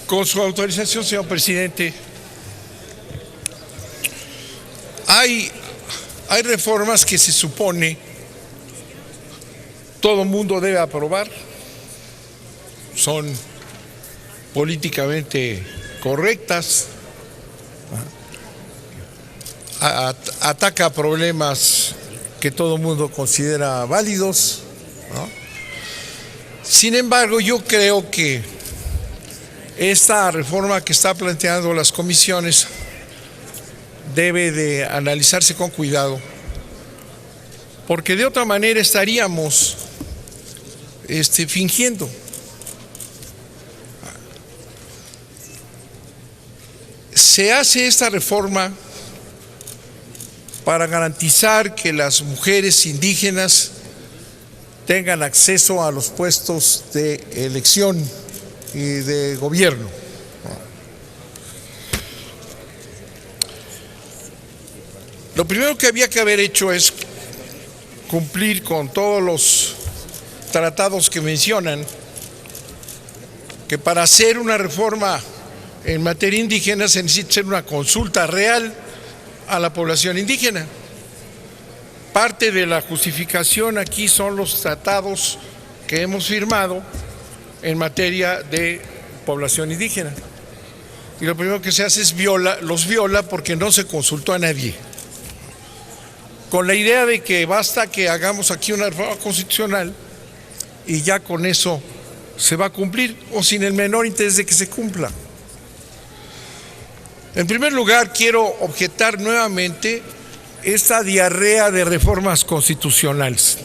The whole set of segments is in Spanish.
Con su autorización, señor presidente, hay reformas que se supone todo mundo debe aprobar, son políticamente correctas, ataca problemas que todo mundo considera válidos, ¿no? Sin embargo, yo creo que esta reforma que está planteando las comisiones debe de analizarse con cuidado, porque de otra manera estaríamos fingiendo. Se hace esta reforma para garantizar que las mujeres indígenas tengan acceso a los puestos de elección y de gobierno. Lo primero que había que haber hecho es cumplir con todos los tratados que mencionan que para hacer una reforma en materia indígena se necesita hacer una consulta real a la población indígena. Parte de la justificación aquí son los tratados que hemos firmado en materia de población indígena. Y lo primero que se hace es los viola porque no se consultó a nadie. Con la idea de que basta que hagamos aquí una reforma constitucional y ya con eso se va a cumplir, o sin el menor interés de que se cumpla. En primer lugar, quiero objetar nuevamente esta diarrea de reformas constitucionales.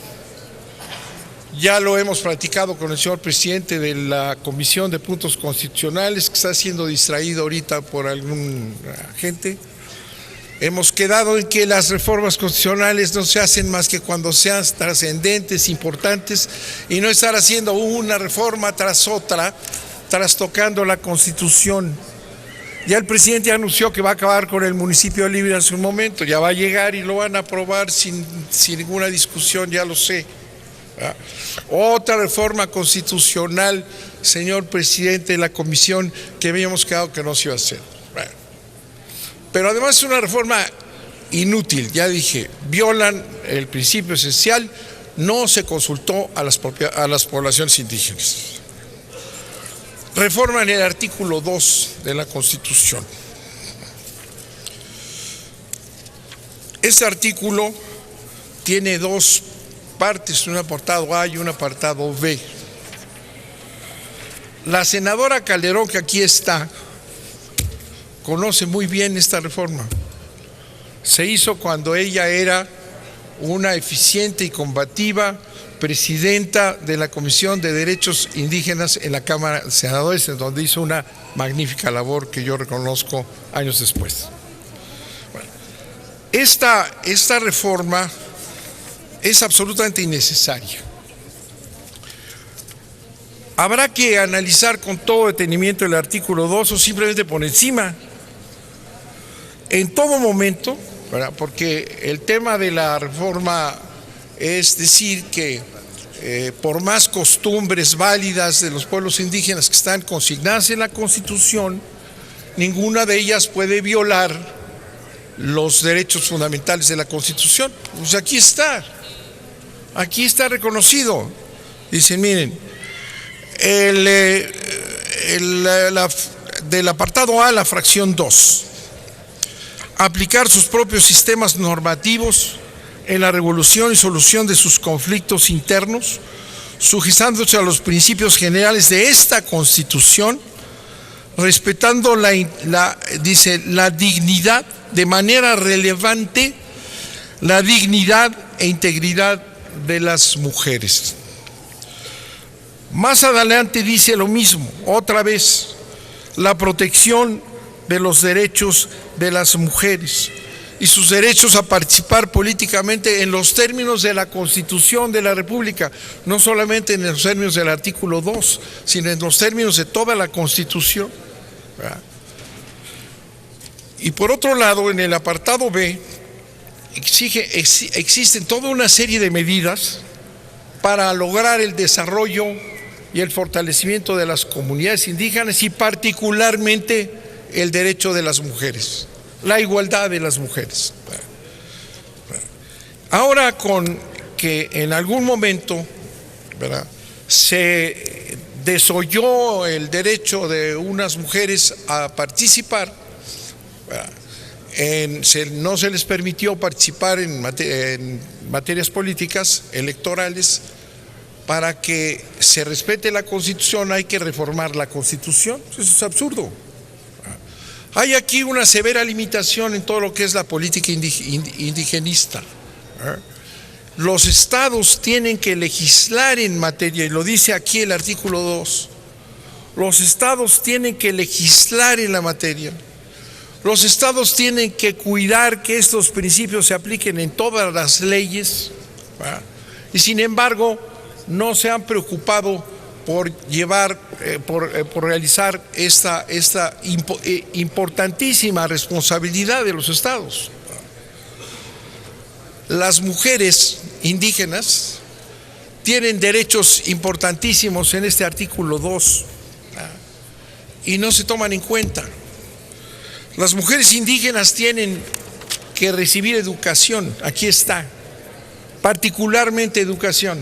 Ya lo hemos platicado con el señor presidente de la Comisión de Puntos Constitucionales, que está siendo distraído ahorita por alguna gente. Hemos quedado en que las reformas constitucionales no se hacen más que cuando sean trascendentes, importantes, y no estar haciendo una reforma tras otra, trastocando la Constitución. Ya el presidente anunció que va a acabar con el municipio libre en su momento, ya va a llegar y lo van a aprobar sin ninguna discusión, ya lo sé. Otra reforma constitucional, señor presidente de la comisión, que habíamos quedado que no se iba a hacer. Pero además es una reforma inútil, ya dije, violan el principio esencial, no se consultó a las poblaciones indígenas. Reforma en el artículo 2 de la Constitución. Este artículo tiene dos partes, un apartado A y un apartado B. La senadora Calderón, que aquí está, conoce muy bien esta reforma. Se hizo cuando ella era una eficiente y combativa presidenta de la Comisión de Derechos Indígenas en la Cámara de Senadores, en donde hizo una magnífica labor que yo reconozco años después. Bueno, esta reforma es absolutamente innecesaria. Habrá que analizar con todo detenimiento el artículo 2 o simplemente por encima. En todo momento, ¿verdad? Porque el tema de la reforma es decir que por más costumbres válidas de los pueblos indígenas que están consignadas en la Constitución, ninguna de ellas puede violar los derechos fundamentales de la Constitución. Pues aquí está reconocido. Dicen, miren, del apartado A, la fracción 2, aplicar sus propios sistemas normativos en la regulación y solución de sus conflictos internos, sujetándose a los principios generales de esta Constitución, respetando la dignidad de manera relevante, la dignidad e integridad de las mujeres. Más adelante dice lo mismo, otra vez, la protección de los derechos de las mujeres y sus derechos a participar políticamente en los términos de la Constitución de la República, no solamente en los términos del artículo 2, sino en los términos de toda la Constitución. Y por otro lado, en el apartado B, existen toda una serie de medidas para lograr el desarrollo y el fortalecimiento de las comunidades indígenas y particularmente el derecho de las mujeres, la igualdad de las mujeres. Ahora con que en algún momento, ¿verdad?, se desoyó el derecho de unas mujeres a participar, no se les permitió participar en materias políticas, electorales. Para que se respete la Constitución hay que reformar la Constitución. Eso es absurdo. Hay aquí una severa limitación en todo lo que es la política indigenista. Los estados tienen que legislar en materia, y lo dice aquí el artículo 2. Los estados tienen que legislar en la materia. Los estados tienen que cuidar que estos principios se apliquen en todas las leyes. Y sin embargo, no se han preocupado por realizar esta importantísima responsabilidad de los estados. Las mujeres indígenas tienen derechos importantísimos en este artículo 2 y no se toman en cuenta. Las mujeres indígenas tienen que recibir educación, aquí está, particularmente educación.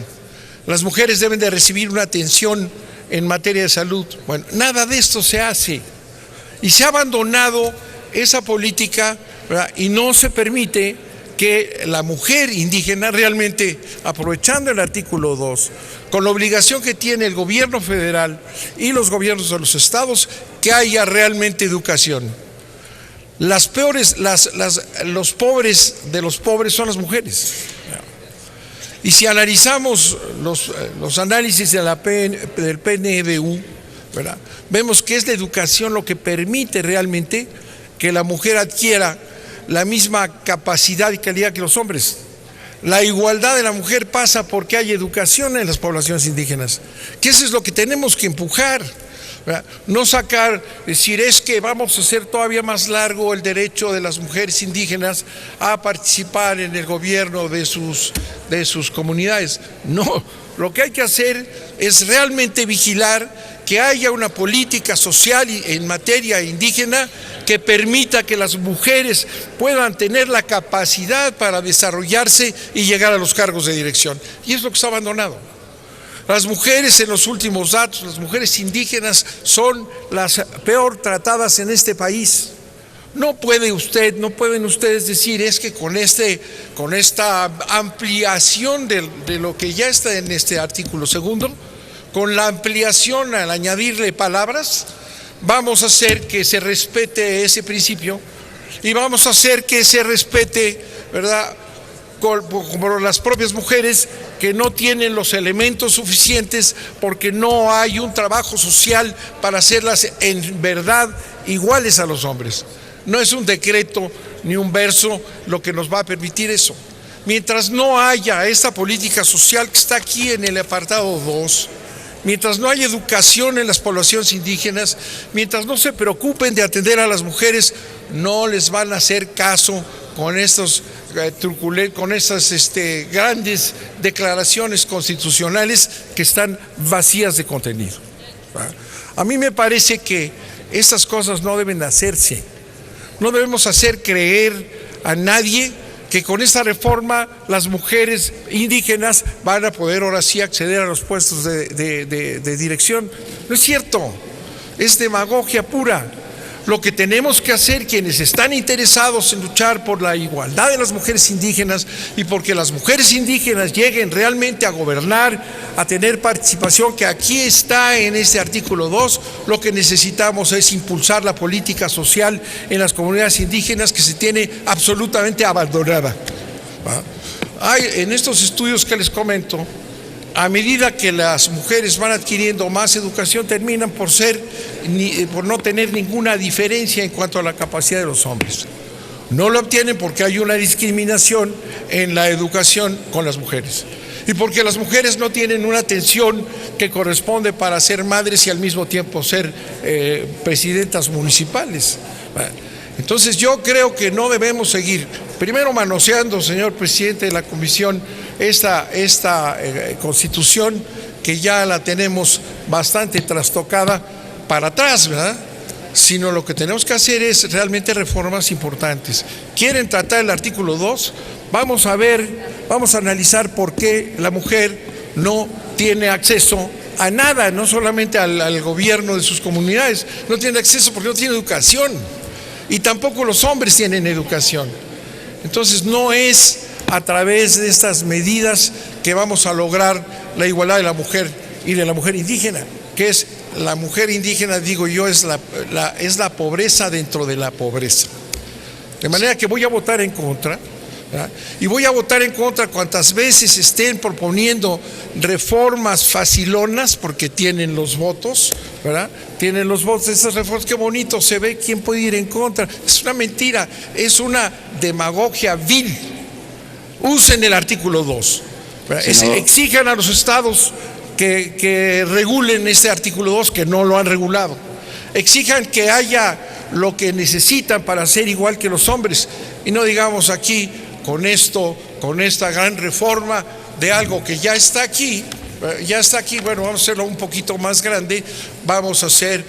Las mujeres deben de recibir una atención en materia de salud. Bueno, nada de esto se hace y se ha abandonado esa política, ¿verdad?, y no se permite que la mujer indígena realmente, aprovechando el artículo 2, con la obligación que tiene el gobierno federal y los gobiernos de los estados, que haya realmente educación. Los pobres de los pobres son las mujeres. Y si analizamos los análisis de del PNDU, ¿verdad?, vemos que es la educación lo que permite realmente que la mujer adquiera la misma capacidad y calidad que los hombres. La igualdad de la mujer pasa porque hay educación en las poblaciones indígenas, que eso es lo que tenemos que empujar, ¿verdad? No decir es que vamos a hacer todavía más largo el derecho de las mujeres indígenas a participar en el gobierno de sus comunidades. No, lo que hay que hacer es realmente vigilar que haya una política social en materia indígena que permita que las mujeres puedan tener la capacidad para desarrollarse y llegar a los cargos de dirección. Y es lo que está abandonado. Las mujeres, en los últimos datos, las mujeres indígenas son las peor tratadas en este país. No pueden ustedes decir es que con esta ampliación de lo que ya está en este artículo segundo, con la ampliación al añadirle palabras, vamos a hacer que se respete ese principio y vamos a hacer que se respete, ¿verdad?, como las propias mujeres que no tienen los elementos suficientes porque no hay un trabajo social para hacerlas en verdad iguales a los hombres. No es un decreto ni un verso lo que nos va a permitir eso. Mientras no haya esta política social que está aquí en el apartado 2, mientras no haya educación en las poblaciones indígenas, mientras no se preocupen de atender a las mujeres, no les van a hacer caso con estas grandes declaraciones constitucionales que están vacías de contenido. A mí me parece que estas cosas no deben hacerse. No debemos hacer creer a nadie que con esta reforma las mujeres indígenas van a poder ahora sí acceder a los puestos de dirección. No es cierto, es demagogia pura. Lo que tenemos que hacer quienes están interesados en luchar por la igualdad de las mujeres indígenas y porque las mujeres indígenas lleguen realmente a gobernar, a tener participación, que aquí está en este artículo 2, lo que necesitamos es impulsar la política social en las comunidades indígenas que se tiene absolutamente abandonada. En estos estudios que les comento, a medida que las mujeres van adquiriendo más educación, terminan por no tener ninguna diferencia en cuanto a la capacidad de los hombres. No lo obtienen porque hay una discriminación en la educación con las mujeres y porque las mujeres no tienen una atención que corresponde para ser madres y al mismo tiempo ser presidentas municipales. Entonces yo creo que no debemos seguir, primero manoseando, señor presidente de la Comisión, esta Constitución que ya la tenemos bastante trastocada para atrás, ¿verdad? Sino lo que tenemos que hacer es realmente reformas importantes. ¿Quieren tratar el artículo 2? Vamos a analizar por qué la mujer no tiene acceso a nada, no solamente al gobierno de sus comunidades, no tiene acceso porque no tiene educación, y tampoco los hombres tienen educación. Entonces no es a través de estas medidas que vamos a lograr la igualdad de la mujer y de la mujer indígena, que es la mujer indígena, digo yo, es la pobreza dentro de la pobreza. De manera que voy a votar en contra, ¿verdad? Y voy a votar en contra cuantas veces estén proponiendo reformas facilonas, porque tienen los votos, ¿verdad? Tienen los votos, esas reformas, qué bonito se ve, ¿quién puede ir en contra? Es una mentira, es una demagogia vil. Usen el artículo 2, exijan a los estados que regulen este artículo 2, que no lo han regulado. Exijan que haya lo que necesitan para ser igual que los hombres, y no digamos aquí con esta gran reforma de algo que ya está aquí, bueno, vamos a hacerlo un poquito más grande, vamos a hacer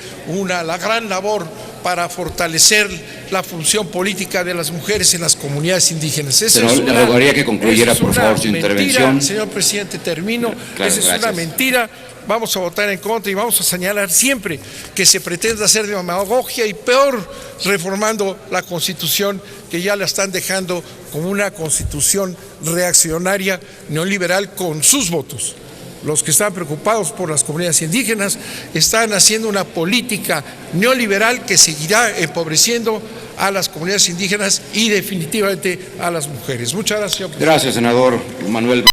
la gran labor para fortalecer la función política de las mujeres en las comunidades indígenas. Pero le rogaría que concluyera, por favor, su intervención. Señor presidente, termino. Claro, esa es una mentira. Vamos a votar en contra y vamos a señalar siempre que se pretende hacer demagogia, y peor, reformando la Constitución, que ya la están dejando como una Constitución reaccionaria, neoliberal, con sus votos. Los que están preocupados por las comunidades indígenas están haciendo una política neoliberal que seguirá empobreciendo a las comunidades indígenas y definitivamente a las mujeres. Muchas gracias, señor presidente. Gracias, senador Manuel.